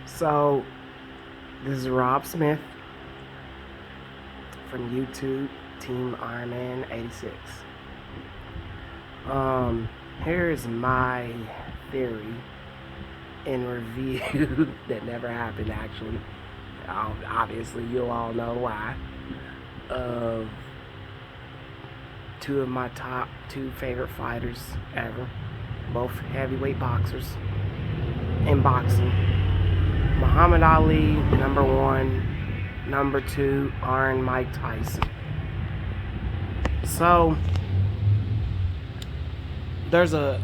So, this is Rob Smith from YouTube, Team Ironman 86. Here is my theory in review that never happened actually. Obviously, you'll all know why. Of two of my top two favorite fighters ever, both heavyweight boxers in boxing. Muhammad Ali, number one. Number two, Iron Mike Tyson. So, there's a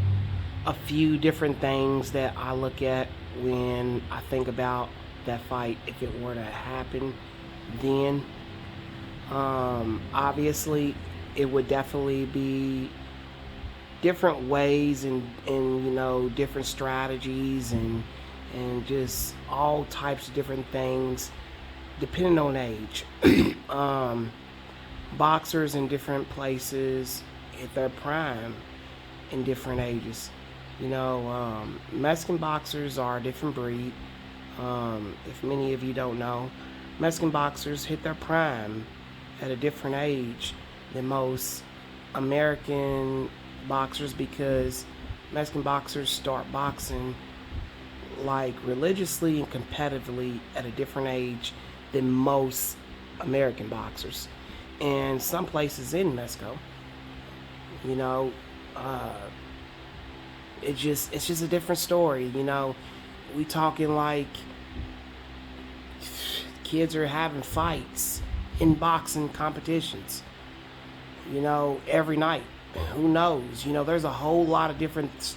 few different things that I look at when I think about that fight if it were to happen then. Obviously, it would definitely be different ways and different strategies and just all types of different things depending on age. um, Boxers in different places at their prime in different ages. Mexican boxers are a different breed. If many of you don't know, Mexican boxers hit their prime at a different age than most American boxers because Mexican boxers start boxing like religiously and competitively at a different age than most American boxers. And some places in Mexico, you know, uh, it's just a different story. We talking like kids are having fights in boxing competitions. Every night. Who knows? There's a whole lot of different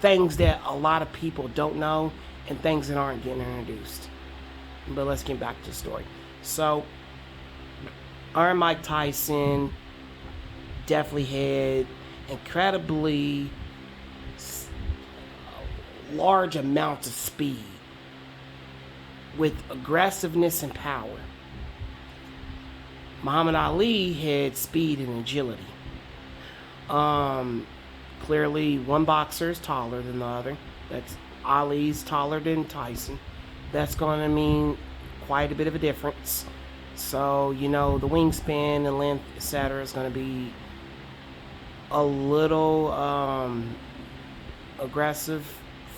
things that a lot of people don't know and things that aren't getting introduced. But let's get back to the story. So, Iron Mike Tyson definitely had incredibly large amounts of speed with aggressiveness and power. Muhammad Ali had speed and agility. Clearly, one boxer is taller than the other. That's Ali's taller than Tyson. That's going to mean quite a bit of a difference. So, the wingspan and length, etc., is going to be a little aggressive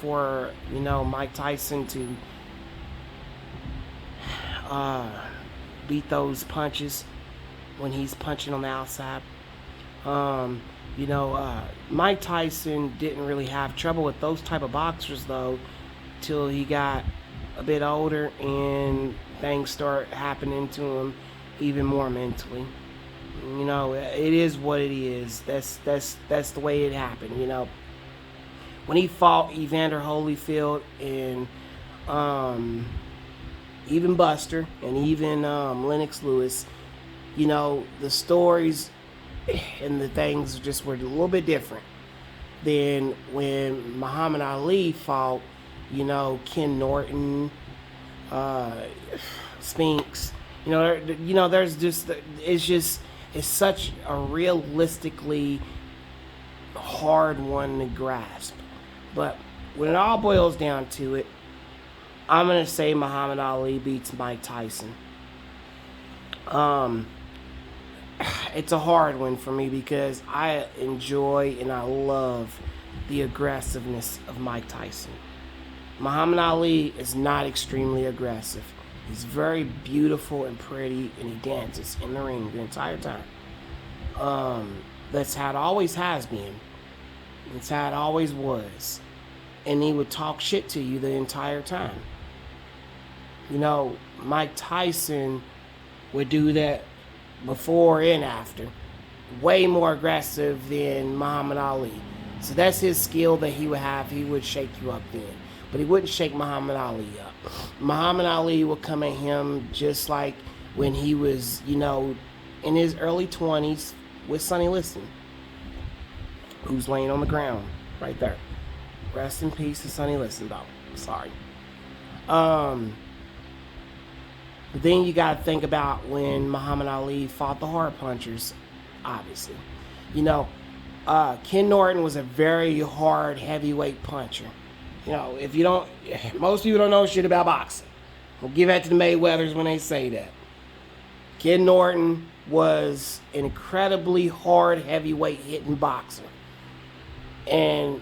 for, Mike Tyson to uh, beat those punches when he's punching on the outside. Mike Tyson didn't really have trouble with those type of boxers though, till he got a bit older and things start happening to him even more mentally. It is what it is. That's the way it happened. When he fought Evander Holyfield and even Buster and even Lennox Lewis, the stories and the things just were a little bit different than when Muhammad Ali fought, Ken Norton, Spinks. There's just it's such a realistically hard one to grasp. But when it all boils down to it, I'm gonna say Muhammad Ali beats Mike Tyson. Um, it's a hard one for me because I enjoy and I love the aggressiveness of Mike Tyson. Muhammad Ali is not extremely aggressive. He's very beautiful and pretty, and he dances in the ring the entire time. That's how it always has been. That's how it always was. And he would talk shit to you the entire time. Mike Tyson would do that before and after. Way more aggressive than Muhammad Ali. So that's his skill that he would have. He would shake you up then. But he wouldn't shake Muhammad Ali up. Muhammad Ali would come at him just like when he was, in his early 20s with Sonny Liston, who's laying on the ground right there. Rest in peace to Sonny Liston, though. Sorry. But then you got to think about when Muhammad Ali fought the hard punchers, obviously. Ken Norton was a very hard heavyweight puncher. You know, if you don't, most people don't know shit about boxing. We'll give that to the Mayweathers when they say that. Ken Norton was an incredibly hard heavyweight hitting boxer. And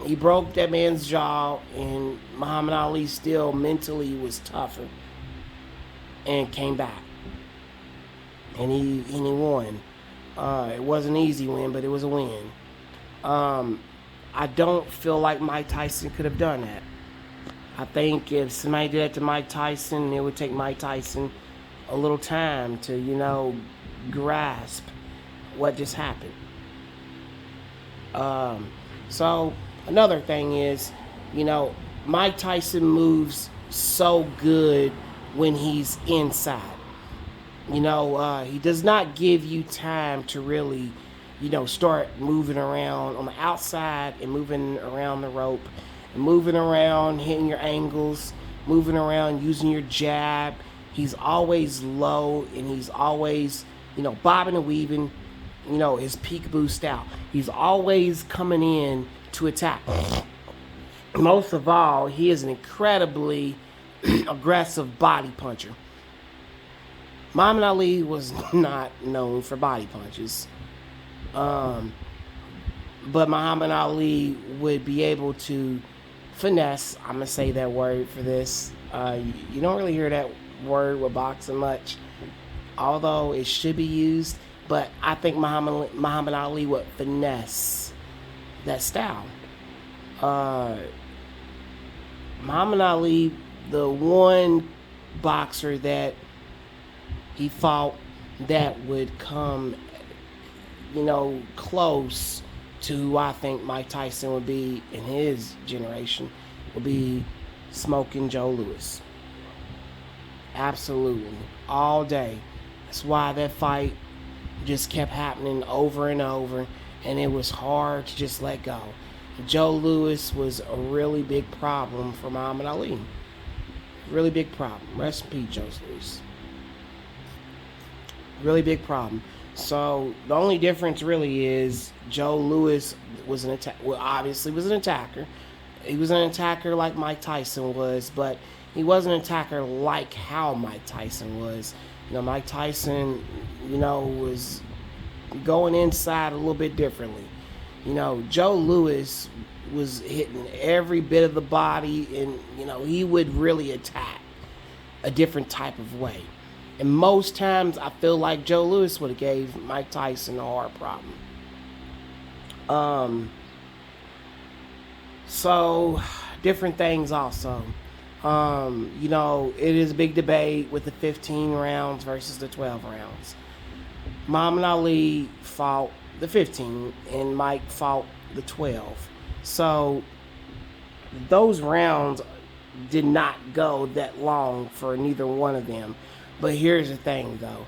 he broke that man's jaw, and Muhammad Ali still mentally was tougher and came back. And he won. It wasn't an easy win, but it was a win. I don't feel like Mike Tyson could have done that. I think if somebody did that to Mike Tyson, it would take Mike Tyson a little time to, grasp what just happened. So another thing is, Mike Tyson moves so good when he's inside. He does not give you time to really, start moving around on the outside and moving around the rope and moving around, hitting your angles, moving around, using your jab. He's always low and he's always, bobbing and weaving, his peekaboo style. He's always coming in to attack. Most of all, he is an incredibly aggressive body puncher. Muhammad Ali was not known for body punches. But Muhammad Ali would be able to finesse. I'm going to say that word for this. You don't really hear that word with boxing much, although it should be used. But I think Muhammad Ali would finesse that style. Muhammad Ali, the one boxer that he fought that would come, close to who I think Mike Tyson would be in his generation, would be Smoking Joe Louis. Absolutely. All day. That's why that fight just kept happening over and over, and it was hard to just let go. Joe Louis was a really big problem for Muhammad Ali. Really big problem. Rest in peace, Joe Louis. Really big problem. So the only difference really is Joe Louis was obviously was an attacker. He was an attacker like Mike Tyson was, but he wasn't an attacker like how Mike Tyson was. Mike Tyson, was going inside a little bit differently. Joe Louis was hitting every bit of the body, and, he would really attack a different type of way. And most times, I feel like Joe Louis would have gave Mike Tyson a hard problem. So, different things also. It is a big debate with the 15 rounds versus the 12 rounds. Muhammad Ali fought the 15, and Mike fought the 12. So, those rounds did not go that long for neither one of them. But here's the thing, though.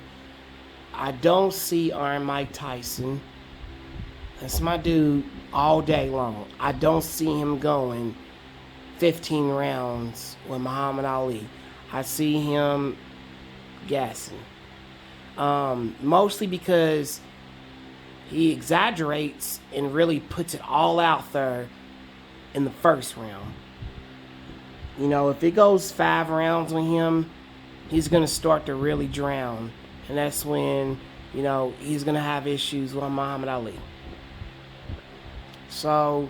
I don't see Iron Mike Tyson. That's my dude all day long. I don't see him going 15 rounds with Muhammad Ali. I see him gassing. Mostly because he exaggerates and really puts it all out there in the first round. If it goes 5 rounds with him, he's going to start to really drown. And that's when, he's going to have issues with Muhammad Ali. So,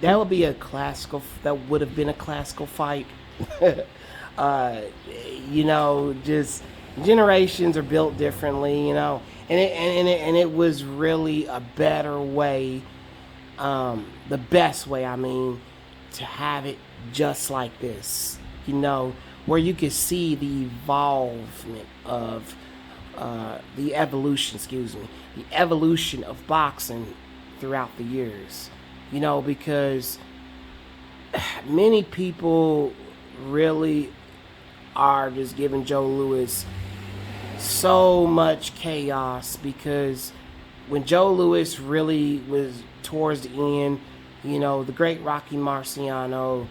that would be that would have been a classical fight. Just generations are built differently, and it was really a better way, the best way, to have it just like this, where you could see the evolvement of, the evolution of boxing throughout the years. Because many people really are just giving Joe Louis so much chaos, because when Joe Louis really was towards the end, the great Rocky Marciano,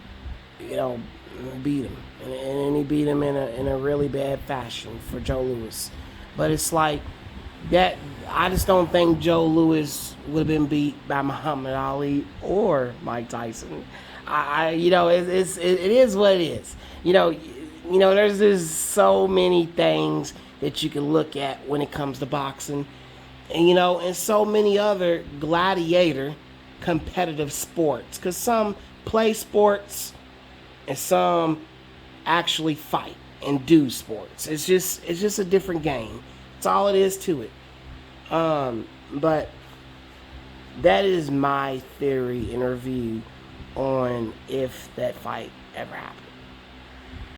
beat him. And he beat him in a really bad fashion for Joe Louis. But it's like, that I just don't think Joe Louis would have been beat by Muhammad Ali or Mike Tyson. You know, it is what it is. There's just so many things that you can look at when it comes to boxing, and so many other gladiator competitive sports. Because some play sports and some actually fight and do sports. It's just a different game. That's all it is to it. But that is my theory and review on if that fight ever happened.